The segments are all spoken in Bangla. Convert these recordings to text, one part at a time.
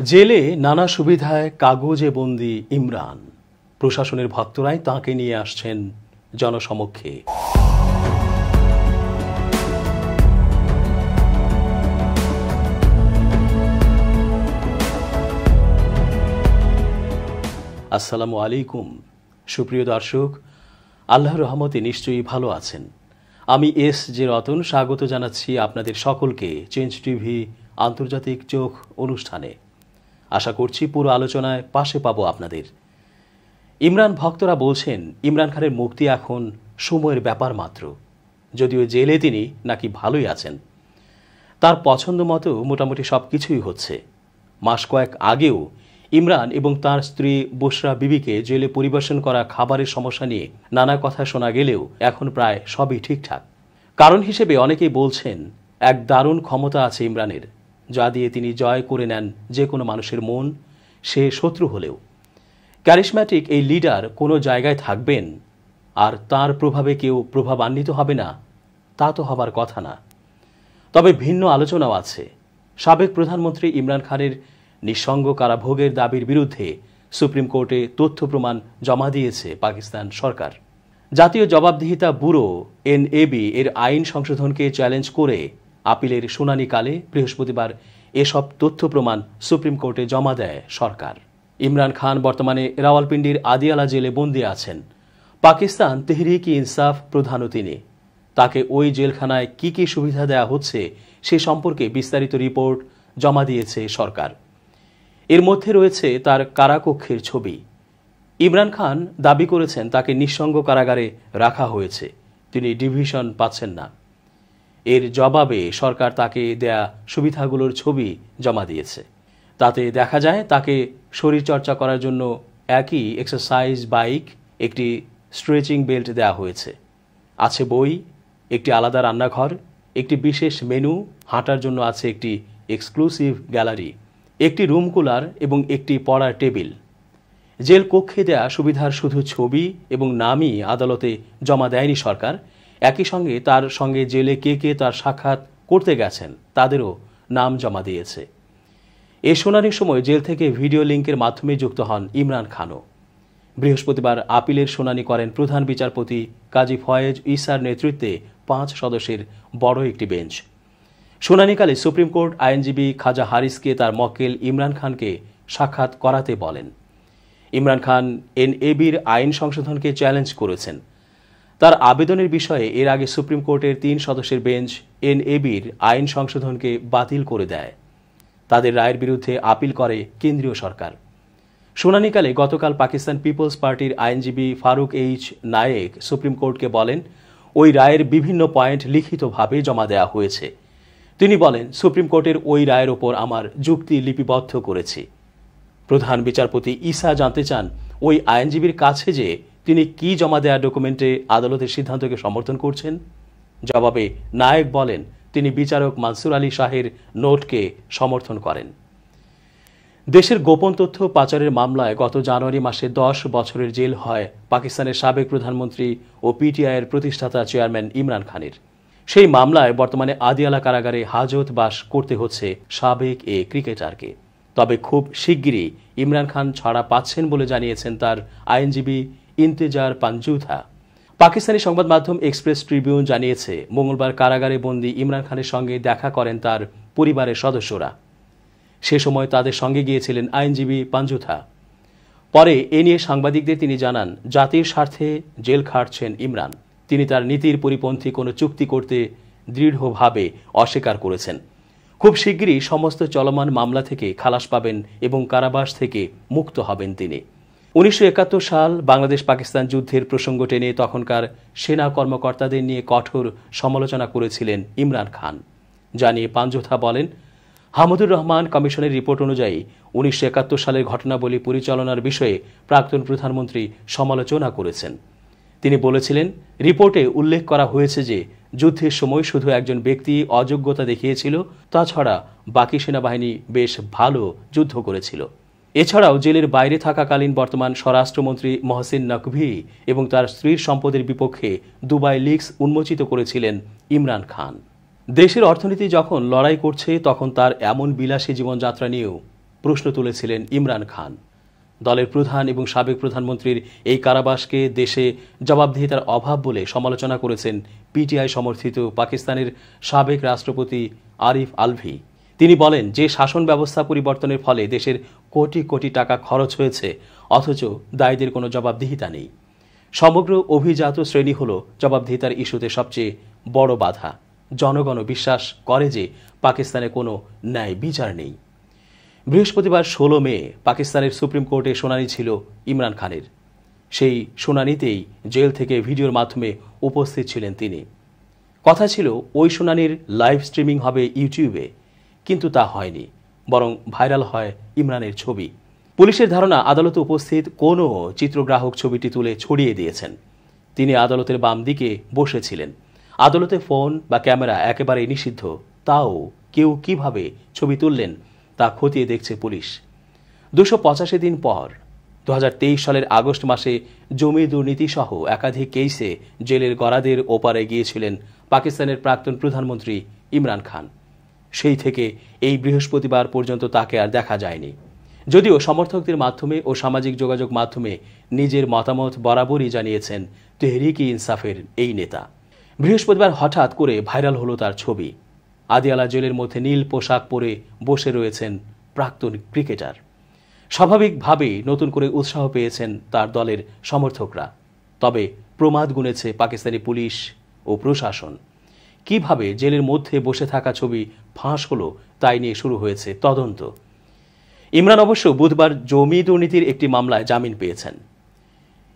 জেলে নানা সুবিধায় কাগজে বন্দী ইমরান। প্রশাসনের ভক্তরাই তাঁকে নিয়ে আসছেন জনসমক্ষে। আসসালামু আলাইকুম। সুপ্রিয় দর্শক, আল্লাহর রহমতে নিশ্চয়ই ভালো আছেন। আমি এস জে রতন স্বাগত জানাচ্ছি আপনাদের সকলকে চেঞ্জ টিভি আন্তর্জাতিক চোখ অনুষ্ঠানে। আশা করছি পুরো আলোচনায় পাশে পাবো আপনাদের। ইমরান ভক্তরা বলছেন ইমরান খানের মুক্তি এখন সময়ের ব্যাপার মাত্র, যদিও জেলে তিনি নাকি ভালোই আছেন। তার পছন্দ মতো মোটামুটি সব কিছুই হচ্ছে। মাস কয়েক আগেও ইমরান এবং তার স্ত্রী বুশরা বিবিকে জেলে পরিবেশন করা খাবারের সমস্যা নিয়ে নানা কথা শোনা গেলেও এখন প্রায় সবই ঠিকঠাক। কারণ হিসেবে অনেকেই বলছেন এক দারুণ ক্ষমতা আছে ইমরানের, যা দিয়ে তিনি জয় করে নেন যে কোনো মানুষের মন, সে শত্রু হলেও। ক্যারিশম্যাটিক এই লিডার কোনো জায়গায় থাকবেন আর তার প্রভাবে কেউ প্রভাবান্বিত হবে না, তা তো হবার কথা না। তবে ভিন্ন আলোচনাও আছে। সাবেক প্রধানমন্ত্রী ইমরান খানের নিঃসঙ্গ কারাভোগের দাবির বিরুদ্ধে সুপ্রিম কোর্টে তথ্য প্রমাণ জমা দিয়েছে পাকিস্তান সরকার। জাতীয় জবাবদিহিতা ব্যুরো এনএবি এর আইন সংশোধনকে চ্যালেঞ্জ করে আপিলের শুনানিকালে বৃহস্পতিবার এসব তথ্য প্রমাণ সুপ্রিম কোর্টে জমা দেয় সরকার। ইমরান খান বর্তমানে রাওয়ালপিন্ডির আদিয়ালা জেলে বন্দী আছেন। পাকিস্তান তেহরিক-ই-ইনসাফ প্রধানও তিনি। তাকে ওই জেলখানায় কি কি সুবিধা দেওয়া হচ্ছে সে সম্পর্কে বিস্তারিত রিপোর্ট জমা দিয়েছে সরকার। এর মধ্যে রয়েছে তার কারাকক্ষের ছবি। ইমরান খান দাবি করেছেন তাকে নিঃসঙ্গ কারাগারে রাখা হয়েছে, তিনি ডিভিশন পাচ্ছেন না। এর জবাবে সরকার তাকে দেয়া সুবিধাগুলোর ছবি জমা দিয়েছে। তাতে দেখা যায় তাকে শরীরচর্চা করার জন্য একই এক্সারসাইজ বাইক, একটি স্ট্রেচিং বেল্ট দেওয়া হয়েছে। আছে বই, একটি আলাদা রান্নাঘর, একটি বিশেষ মেনু, হাঁটার জন্য আছে একটি এক্সক্লুসিভ গ্যালারি, একটি রুম কুলার এবং একটি পড়ার টেবিল। জেল কক্ষে দেয়া সুবিধার শুধু ছবি এবং নামই আদালতে জমা দেয়নি সরকার। একই সঙ্গে তার সঙ্গে জেলে কে কে তার সাক্ষাৎ করতে গেছেন তাদেরও নাম জমা দিয়েছে। এ শুনানির সময় জেল থেকে ভিডিও লিঙ্কের মাধ্যমে যুক্ত হন ইমরান খানও। বৃহস্পতিবার আপিলের শুনানি করেন প্রধান বিচারপতি কাজী ফয়েজ ইসার নেতৃত্বে 5 সদস্যের বড় একটি বেঞ্চ। শুনানিকালে সুপ্রিম কোর্ট আইনজীবী খাজা হারিসকে তার মক্কেল ইমরান খানকে সাক্ষাৎ করাতে বলেন। ইমরান খান এনএবির আইন সংশোধনকে চ্যালেঞ্জ করেছেন। তার আবেদনের বিষয়ে এর আগে সুপ্রিম কোর্টের 3 সদস্যের বেঞ্চ এনএবির আইন সংশোধনকে বাতিল করে দেয়। তাদের রায়ের বিরুদ্ধে আপিল করে কেন্দ্রীয় সরকার। শুনানিকালে গতকাল পাকিস্তান পিপলস পার্টির আইনজীবী ফারুক এইচ নায়েক সুপ্রিম কোর্টকে বলেন ওই রায়ের বিভিন্ন পয়েন্ট লিখিতভাবে জমা দেওয়া হয়েছে। তিনি বলেন সুপ্রিম কোর্টের ওই রায়ের ওপর আমার যুক্তি লিপিবদ্ধ করেছি। প্রধান বিচারপতি ইসা জানতে চান ওই আইনজীবীর কাছে যে তিনি কি জমা দেওয়া ডকুমেন্টে আদালতের সিদ্ধান্তকে সমর্থন করছেন। জবাবে নায়েক বলেন তিনি বিচারক মানসুর আলী শাহের নোটকে সমর্থন করেন। দেশের গোপন তথ্য পাচারের মামলায় গত জানুয়ারি মাসে 10 বছরের জেল হয় পাকিস্তানের সাবেক প্রধানমন্ত্রী ও পিটিআইয়ের প্রতিষ্ঠাতা চেয়ারম্যান ইমরান খানের। সেই মামলায় বর্তমানে আদিয়ালা কারাগারে হাজত বাস করতে হচ্ছে সাবেক এ ক্রিকেটারকে। তবে খুব শিগগিরই ইমরান খান ছাড়া পাচ্ছেন বলে জানিয়েছেন তার আইনজীবী ইন্তেজার পাঞ্জুথা। পাকিস্তানি সংবাদ মাধ্যম এক্সপ্রেস ট্রিবিউন জানিয়েছে মঙ্গলবার কারাগারে বন্দী ইমরান খানের সঙ্গে দেখা করেন তার পরিবারের সদস্যরা। সে সময় তাদের সঙ্গে গিয়েছিলেন আইনজীবী পাঞ্জুথা। পরে এ নিয়ে সাংবাদিকদের তিনি জানান জাতির স্বার্থে জেল খাটছেন ইমরান। তিনি তার নীতির পরিপন্থী কোনো চুক্তি করতে দৃঢ়ভাবে অস্বীকার করেছেন। খুব শিগগিরই সমস্ত চলমান মামলা থেকে খালাস পাবেন এবং কারাবাস থেকে মুক্ত হবেন তিনি। 1971 সাল বাংলাদেশ পাকিস্তান যুদ্ধের প্রসঙ্গ টেনে তখনকার সেনা কর্মকর্তাদের নিয়ে কঠোর সমালোচনা করেছিলেন ইমরান খান। জানিয়ে পাঞ্জোথা বলেন হামিদুর রহমান কমিশনের রিপোর্ট অনুযায়ী 1971 সালের ঘটনাবলী পরিচালনার বিষয়ে প্রাক্তন প্রধানমন্ত্রী সমালোচনা করেছেন। তিনি বলেছিলেন রিপোর্টে উল্লেখ করা হয়েছে যে যুদ্ধের সময় শুধু একজন ব্যক্তি অযোগ্যতা দেখিয়েছিল, তাছাড়া বাকি সেনাবাহিনী বেশ ভালো যুদ্ধ করেছিল। এছাড়াও জেলের বাইরে থাকাকালীন বর্তমান স্বরাষ্ট্রমন্ত্রী মহসিন নকভি এবং তার স্ত্রীর সম্পদের বিপক্ষে দুবাই লিক্স উন্মোচিত করেছিলেন ইমরান খান। দেশের অর্থনীতি যখন লড়াই করছে তখন তার এমন বিলাসী জীবনযাত্রা নিয়েও প্রশ্ন তুলেছিলেন ইমরান খান। দলের প্রধান এবং সাবেক প্রধানমন্ত্রীর এই কারাবাসকে দেশে জবাবদিহিতার অভাব বলে সমালোচনা করেছেন পিটিআই সমর্থিত পাকিস্তানের সাবেক রাষ্ট্রপতি আরিফ আলভি। তিনি বলেন, যে শাসন ব্যবস্থা পরিবর্তনের ফলে দেশের কোটি কোটি টাকা খরচ হয়েছে, অথচ দায়ীদের কোনো জবাবদিহিতা নেই। সমগ্র অভিজাত শ্রেণী হল জবাবদিহিতার ইস্যুতে সবচেয়ে বড় বাধা। জনগণ বিশ্বাস করে যে পাকিস্তানে কোনো ন্যায় বিচার নেই। বৃহস্পতিবার 16 মে পাকিস্তানের সুপ্রিম কোর্টে শুনানি ছিল ইমরান খানের। সেই শুনানিতেই জেল থেকে ভিডিওর মাধ্যমে উপস্থিত ছিলেন তিনি। কথা ছিল ওই শুনানির লাইভ স্ট্রিমিং হবে ইউটিউবে, কিন্তু তা হয়নি, বরং ভাইরাল হয় ইমরানের ছবি। পুলিশের ধারণা আদালতে উপস্থিত কোনো চিত্রগ্রাহক ছবিটি তুলে ছড়িয়ে দিয়েছেন। তিনি আদালতের বাম দিকে বসেছিলেন। আদালতে ফোন বা ক্যামেরা একেবারেই নিষিদ্ধ, তাও কেউ কিভাবে ছবি তুললেন তা খতিয়ে দেখছে পুলিশ। 285 দিন পর 2023 সালের আগস্ট মাসে জমি দুর্নীতি সহ একাধিক কেসে জেলের গরাদের ওপারে গিয়েছিলেন পাকিস্তানের প্রাক্তন প্রধানমন্ত্রী ইমরান খান। সেই থেকে এই বৃহস্পতিবার পর্যন্ত তাকে আর দেখা যায়নি। যদিও সমর্থকদের মাধ্যমে ও সামাজিক যোগাযোগ মাধ্যমে নিজের মতামত বরাবরই জানিয়েছেন তেহরিক ই ইনসাফের এই নেতা। বৃহস্পতিবার হঠাৎ করে ভাইরাল হলো তার ছবি। আদিয়ালা জেলের মধ্যে নীল পোশাক পরে বসে রয়েছেন প্রাক্তন ক্রিকেটার। স্বাভাবিকভাবেই নতুন করে উৎসাহ পেয়েছেন তার দলের সমর্থকরা। তবে প্রমাদ গুনেছে পাকিস্তানি পুলিশ ও প্রশাসন। কিভাবে জেলের মধ্যে বসে থাকা ছবি ফাঁস হলো তাই নিয়ে শুরু হয়েছে তদন্ত। ইমরান অবশ্য বুধবার জমি দুর্নীতির একটি মামলায় জামিন পেয়েছেন।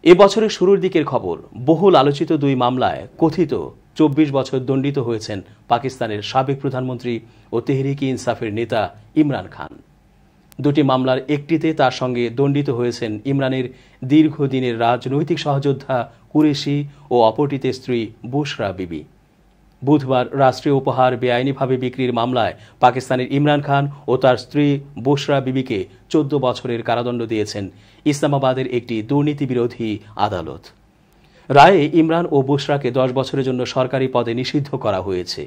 এ বছরের শুরুর দিকের খবর, বহুল আলোচিত দুই মামলায় কথিত 24 বছর দণ্ডিত হয়েছেন পাকিস্তানের সাবেক প্রধানমন্ত্রী ও তেহরিক ই ইনসাফের নেতা ইমরান খান। দুটি মামলার একটিতে তার সঙ্গে দণ্ডিত হয়েছেন ইমরানের দীর্ঘদিনের রাজনৈতিক সহযোদ্ধা কুরেশি ও অপরটিতে স্ত্রী বুশরা বিবি। বুধবার রাষ্ট্রীয় উপহার বেআইনিভাবে বিক্রির মামলায় পাকিস্তানের ইমরান খান ও তার স্ত্রী বুশরা বিবিকে 14 বছরের কারাদণ্ড দিয়েছেন ইসলামাবাদের একটি দুর্নীতি বিরোধী আদালত। রায়ে ইমরান ও বুশরাকে 10 বছরের জন্য সরকারি পদে নিষিদ্ধ করা হয়েছে।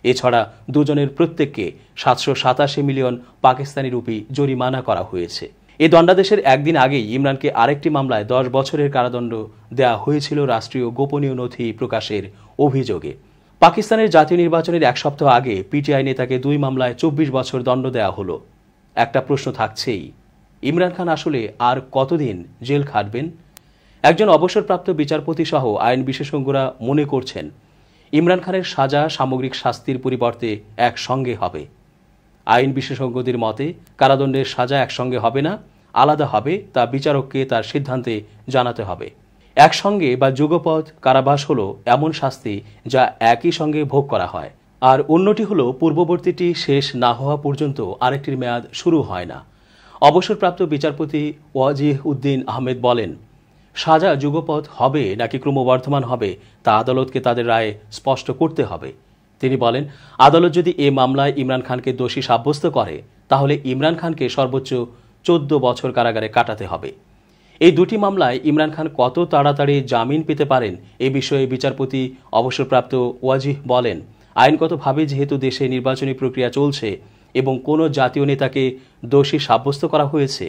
এছাড়া দুজনের প্রত্যেককে 787 মিলিয়ন পাকিস্তানি রুপি জরিমানা করা হয়েছে। এই দণ্ডাদেশের একদিন আগেই ইমরানকে আরেকটি মামলায় 10 বছরের কারাদণ্ড দেওয়া হয়েছিল রাষ্ট্রীয় গোপনীয় নথি প্রকাশের অভিযোগে। পাকিস্তানের জাতীয় নির্বাচনের এক সপ্তাহ আগে পিটিআই নেতাকে 2 মামলায় 24 বছর দণ্ড দেওয়া হলো। একটা প্রশ্ন থাকছেই, ইমরান খান আসলে আর কতদিন জেল খাটবেন? একজন অবসরপ্রাপ্ত বিচারপতি সহ আইন বিশেষজ্ঞরা মনে করছেন ইমরান খানের সাজা সামগ্রিক শাস্তির পরিবর্তে একসঙ্গে হবে। আইন বিশেষজ্ঞদের মতে কারাদণ্ডের সাজা একসঙ্গে হবে না, আলাদা হবে, তা বিচারককে তার সিদ্ধান্তে জানাতে হবে। একসঙ্গে বা যুগপৎ কারাবাস হলো এমন শাস্তি যা একই সঙ্গে ভোগ করা হয়, আর অন্যটি হলো পূর্ববর্তীটি শেষ না হওয়া পর্যন্ত আরেকটির মেয়াদ শুরু হয় না। অবসরপ্রাপ্ত বিচারপতি ওয়াজিহ উদ্দিন আহমেদ বলেন, সাজা যুগপৎ হবে নাকি ক্রমবর্ধমান হবে তা আদালতকে তাদের রায়ে স্পষ্ট করতে হবে। তিনি বলেন, আদালত যদি এ মামলায় ইমরান খানকে দোষী সাব্যস্ত করে তাহলে ইমরান খানকে সর্বোচ্চ 14 বছর কারাগারে কাটাতে হবে। এই দুটি মামলায় ইমরান খান কত তাড়াতাড়ি জামিন পেতে পারেন এ বিষয়ে বিচারপতি অবসরপ্রাপ্ত ওয়াজিহ বলেন, আইনগতভাবে যেহেতু দেশে নির্বাচনী প্রক্রিয়া চলছে এবং কোনো জাতীয় নেতাকে দোষী সাব্যস্ত করা হয়েছে,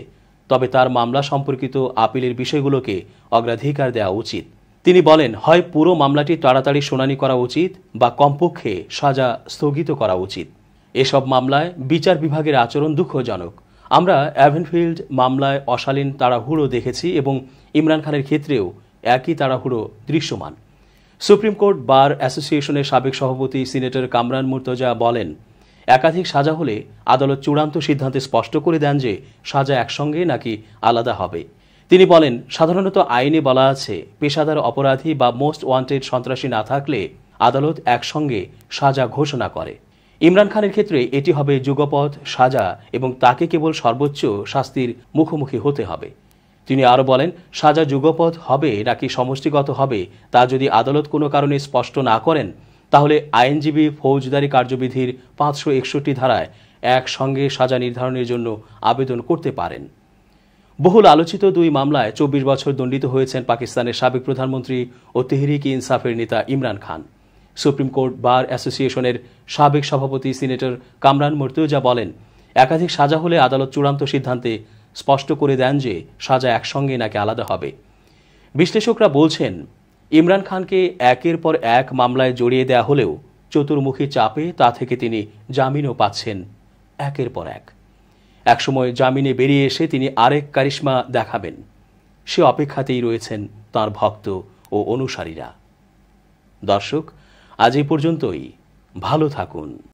তবে তার মামলা সম্পর্কিত আপিলের বিষয়গুলোকে অগ্রাধিকার দেওয়া উচিত। তিনি বলেন, হয় পুরো মামলাটি তাড়াতাড়ি শুনানি করা উচিত বা কমপক্ষে সাজা স্থগিত করা উচিত। এসব মামলায় বিচার বিভাগের আচরণ দুঃখজনক। আমরা অ্যাভেনফিল্ড মামলায় অশালীন তাড়াহুড়ো দেখেছি এবং ইমরান খানের ক্ষেত্রেও একই তাড়াহুড়ো দৃশ্যমান। সুপ্রিম কোর্ট বার অ্যাসোসিয়েশনের সাবেক সভাপতি সিনেটর কামরান মুর্তজা বলেন, একাধিক সাজা হলে আদালত চূড়ান্ত সিদ্ধান্তে স্পষ্ট করে দেন যে সাজা একসঙ্গে নাকি আলাদা হবে। তিনি বলেন, সাধারণত আইনে বলা আছে পেশাদার অপরাধী বা মোস্ট ওয়ান্টেড সন্ত্রাসী না থাকলে আদালত একসঙ্গে সাজা ঘোষণা করে। ইমরান খানের ক্ষেত্রে এটি হবে যুগপৎ সাজা এবং তাকে কেবল সর্বোচ্চ শাস্তির মুখোমুখি হতে হবে। তিনি আরও বলেন, সাজা যুগপৎ হবে নাকি সমষ্টিগত হবে তা যদি আদালত কোনো কারণে স্পষ্ট না করেন তাহলে আইনজীবী ফৌজদারি কার্যবিধির 561 ধারায় একসঙ্গে সাজা নির্ধারণের জন্য আবেদন করতে পারেন। বহুল আলোচিত 2 মামলায় 24 বছর দণ্ডিত হয়েছেন পাকিস্তানের সাবেক প্রধানমন্ত্রী ও তেহরিক ই ইনসাফের নেতা Imran Khan. Supreme court bar অ্যাসোসিয়েশনের সাবেক সভাপতি সিনেটর কামরান মুর্তজা বলেন, একাধিক সাজা হলে আদালত চূড়ান্ত সিদ্ধান্তে স্পষ্ট করে দেন যে সাজা একসঙ্গে নাকি আলাদা হবে। বিশ্লেষকরা বলছেন, ইমরান খানকে একের পর এক মামলায় জড়িয়ে দেয়া হলেও চতুর্মুখী চাপে তা থেকে তিনি জামিনও পাচ্ছেন একের পর এক। একসময় জামিনে বেরিয়ে এসে তিনি আরেক কারিশমা দেখাবেন, সে অপেক্ষাতেই রয়েছেন তাঁর ভক্ত ও অনুসারীরা। দর্শক, আজ এই পর্যন্তই। ভালো থাকুন।